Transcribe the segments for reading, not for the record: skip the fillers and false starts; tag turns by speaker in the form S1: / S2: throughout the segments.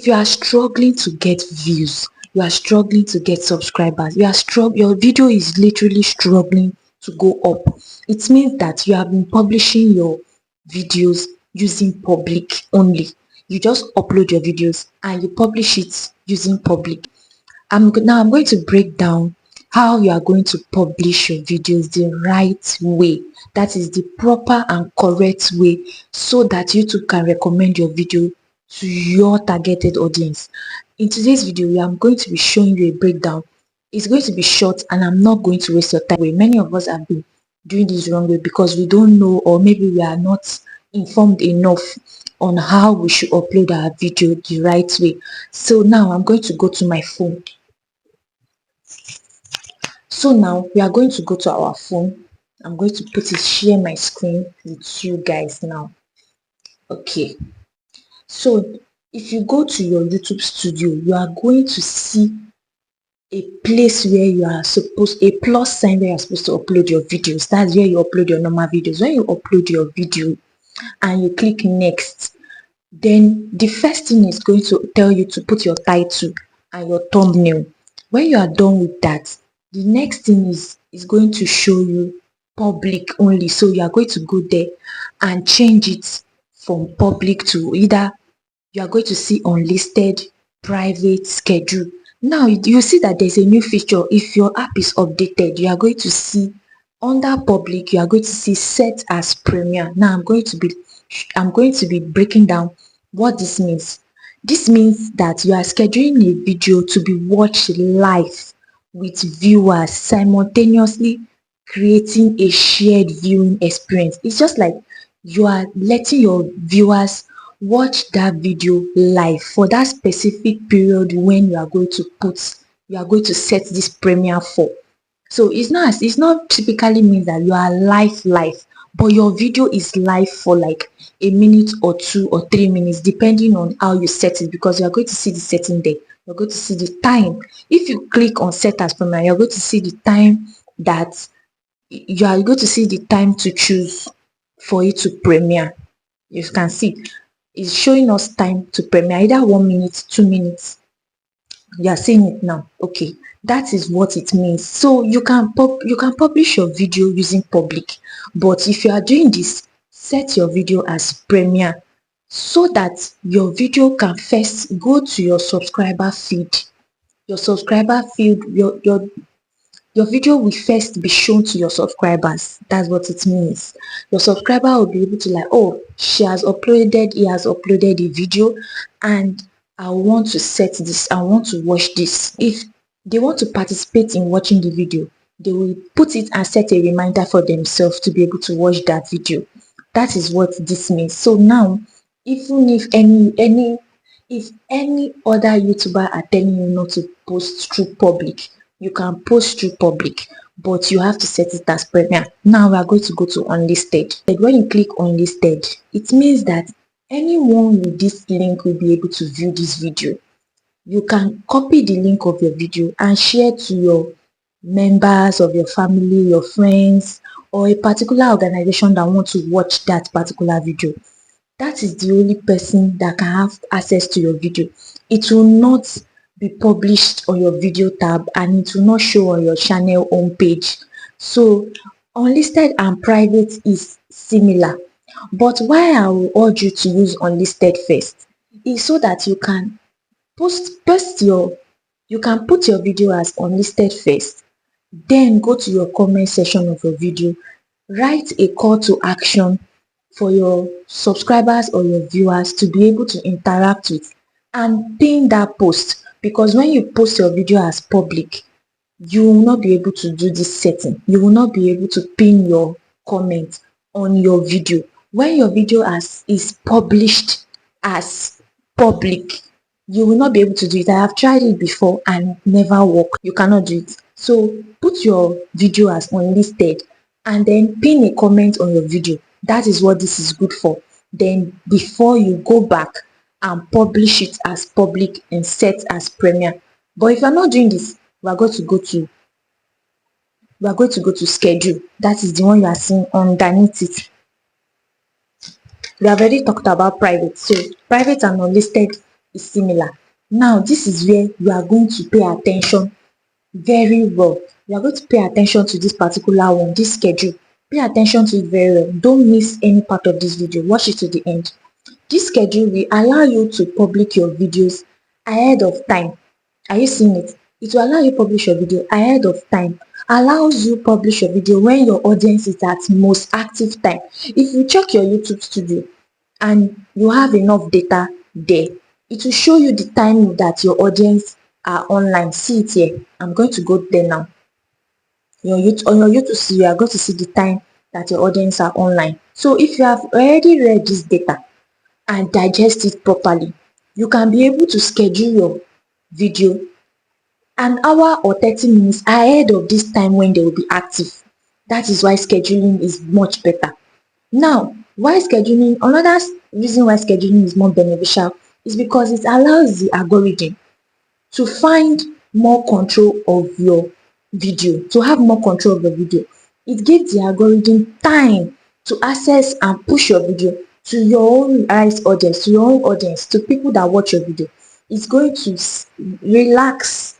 S1: If you are struggling to get views, you are struggling to get subscribers, your video is literally struggling to go up, it means that you have been publishing your videos using public only. You just upload your videos and you publish it using public. Now I'm going to break down how you are going to publish your videos the right way. That is the proper and correct way, so that YouTube can recommend your video to your targeted audience. In today's video, I'm going to be showing you a breakdown. It's going to be short and I'm not going to waste your time. Many of us have been doing this wrong way because we don't know, or maybe we are not informed enough on how we should upload our video the right way. So now I'm going to go to my phone. So now we are going to go to our phone. I'm going to share my screen with you guys now. Okay, so if you go to your YouTube studio, you are going to see a place where you are supposed, a plus sign where you are supposed to upload your videos. That's where you upload your normal videos. When you upload your video and you click next, then the first thing is going to tell you to put your title and your thumbnail. When you are done with that, the next thing is going to show you public only. So you are going to go there and change it from public to either, you are going to see unlisted, private, schedule. Now you see that there's a new feature. If your app is updated, you are going to see under public, you are going to see set as premiere. Now I'm going to be breaking down what this means. This means that you are scheduling a video to be watched live with viewers, simultaneously creating a shared viewing experience. It's just like you are letting your viewers watch that video live for that specific period when you are going to set this premiere for. So it's not typically means that you are live, but your video is live for like a minute or 2 or 3 minutes, depending on how you set it, because you are going to see the setting there. You're going to see the time. If you click on set as premiere, you're going to see the time that you are going to see the time to choose for it to premiere. You can see it's showing us time to premiere, either 1 minute, 2 minutes. You are seeing it now. Okay, that is what it means. So you can publish your video using public, but if you are doing this, set your video as premiere so that your video can first go to your subscriber feed. Your video will first be shown to your subscribers. That's what it means. Your subscriber will be able to like, oh, he has uploaded a video and I want to set this, I want to watch this. If they want to participate in watching the video, they will put it and set a reminder for themselves to be able to watch that video. That is what this means. So now, even if any other YouTuber are telling you not to post through public, you can post through public, but you have to set it as premiere. Now we are going to go to unlisted. When you click unlisted, it means that anyone with this link will be able to view this video. You can copy the link of your video and share to your members of your family, your friends, or a particular organization that want to watch that particular video. That is the only person that can have access to your video. It will not be published on your video tab and it will not show on your channel homepage. So unlisted and private is similar, but why I will urge you to use unlisted first is so that you can put your video as unlisted first, then go to your comment section of your video, write a call to action for your subscribers or your viewers to be able to interact with, and pin that post, because when you post your video as public, you will not be able to do this setting. You will not be able to pin your comment on your video. When your video is published as public, you will not be able to do it. I have tried it before and never worked. You cannot do it. So put your video as unlisted and then pin a comment on your video. That is what this is good for. Then before you go back and publish it as public and set as premiere. But if you are not doing this, we are going to go to schedule. That is the one you are seeing underneath it. We have already talked about private. So private and unlisted is similar. Now this is where you are going to pay attention very well. You are going to pay attention to this particular one, this schedule. Pay attention to it very well. Don't miss any part of this video. Watch it to the end. This schedule will allow you to publish your videos ahead of time. Are you seeing it? It will allow you publish your video ahead of time. Allows you publish your video when your audience is at most active time. If you check your YouTube studio and you have enough data there, it will show you the time that your audience are online. See it here. I'm going to go there now. On your YouTube studio, you are going to see the time that your audience are online. So if you have already read this data and digest it properly, you can be able to schedule your video an hour or 30 minutes ahead of this time when they will be active. That is why scheduling is much better. Now, why scheduling? Another reason why scheduling is more beneficial is because it allows the algorithm to find more control of your video, to have more control of the video. It gives the algorithm time to access and push your video to your own eyes audience, to your own audience, to people that watch your video. It's going to relax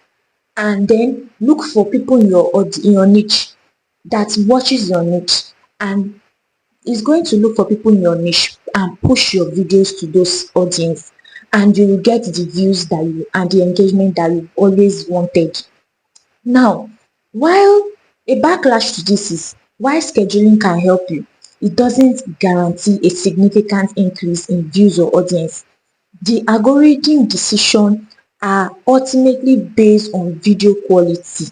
S1: and then look for people in your niche that watches your niche, and is going to look for people in your niche and push your videos to those audience, and you will get the views that you and the engagement that you always wanted. Now, while a backlash to this is why scheduling can help you, it doesn't guarantee a significant increase in views or audience. The algorithm decisions are ultimately based on video quality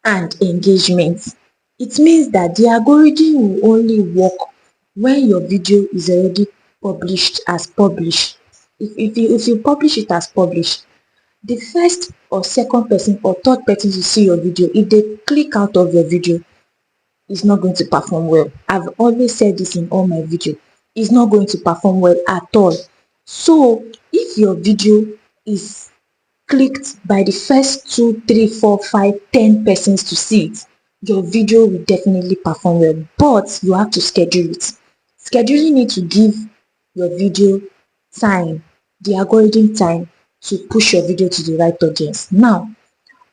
S1: and engagement. It means that the algorithm will only work when your video is already published as published. If you publish it as published, the first or second person or third person to see your video, if they click out of your video, is not going to perform well. I've always said this in all my videos. It's not going to perform well at all. So if your video is clicked by the first 2, 3, 4, 5, 10 persons to see it, your video will definitely perform well. But you have to schedule it. Scheduling need to give your video time, the algorithm time to push your video to the right audience. Now,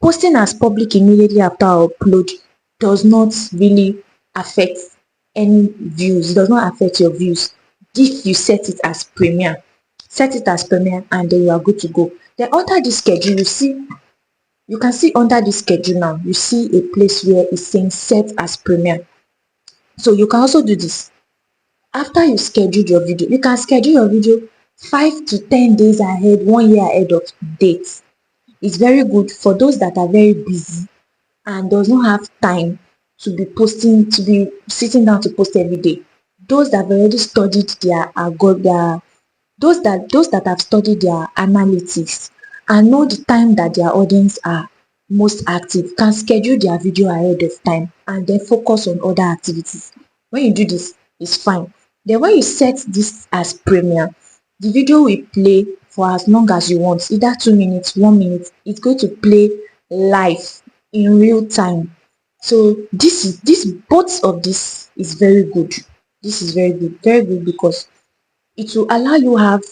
S1: posting as public immediately after upload does not really affect any views. It does not affect your views if you set it as premiere. Set it as premiere and then you are good to go. Then under this schedule, you can see under this schedule now, you see a place where it's saying set as premiere. So you can also do this. After you schedule your video, you can schedule your video 5 to 10 days ahead, 1 year ahead of date. It's very good for those that are very busy and does not have time to be posting, to be sitting down to post every day. Those that have already studied those that have studied their analytics and know the time that their audience are most active can schedule their video ahead of time and then focus on other activities. When you do this, it's fine. Then when you set this as premiere, the video will play for as long as you want, either 2 minutes, 1 minute. It's going to play live in real time. So this both of this is very good. This is very good because it will allow you have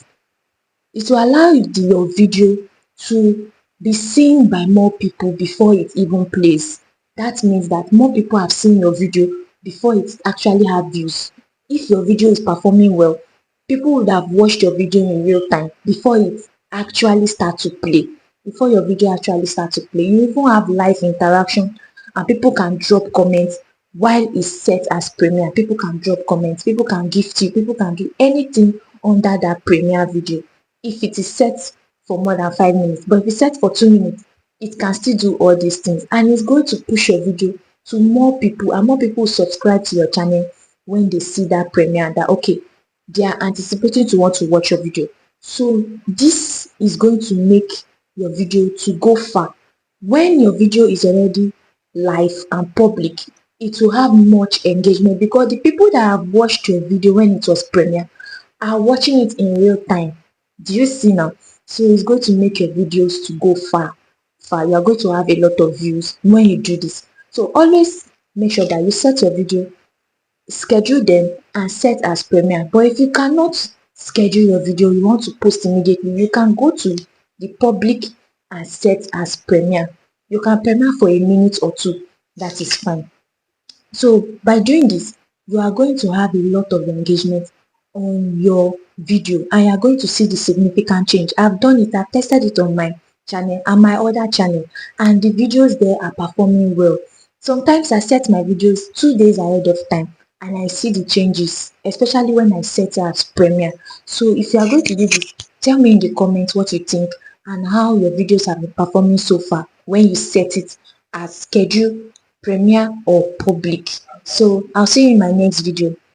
S1: it will allow your video to be seen by more people before it even plays. That means that more people have seen your video before it actually have views. If your video is performing well, people would have watched your video in real time before it actually start to play. Before your video actually start to play, you even have live interaction and people can drop comments while it's set as premiere. People can drop comments, people can gift you, people can do anything under that premiere video if it is set for more than 5 minutes. But if it's set for 2 minutes, it can still do all these things and it's going to push your video to more people, and more people subscribe to your channel when they see that premiere, that okay, they are anticipating to want to watch your video. So this is going to make your video to go far. When your video is already live and public, it will have much engagement because the people that have watched your video when it was premiere are watching it in real time. Do you see now? So it's going to make your videos to go far. You are going to have a lot of views when you do this. So always make sure that you set your video, schedule them and set as premiere. But if you cannot schedule your video, you want to post immediately, you can go to the public and set as premiere. You can premiere for a minute or two, that is fine. So by doing this, you are going to have a lot of engagement on your video and you are going to see the significant change. I've done it, I've tested it on my channel and my other channel, and the videos there are performing well. Sometimes I set my videos 2 days ahead of time and I see the changes, especially when I set it as premiere. So if you are going to do this, tell me in the comments what you think and how your videos have been performing so far when you set it as schedule, premiere or public. So I'll see you in my next video.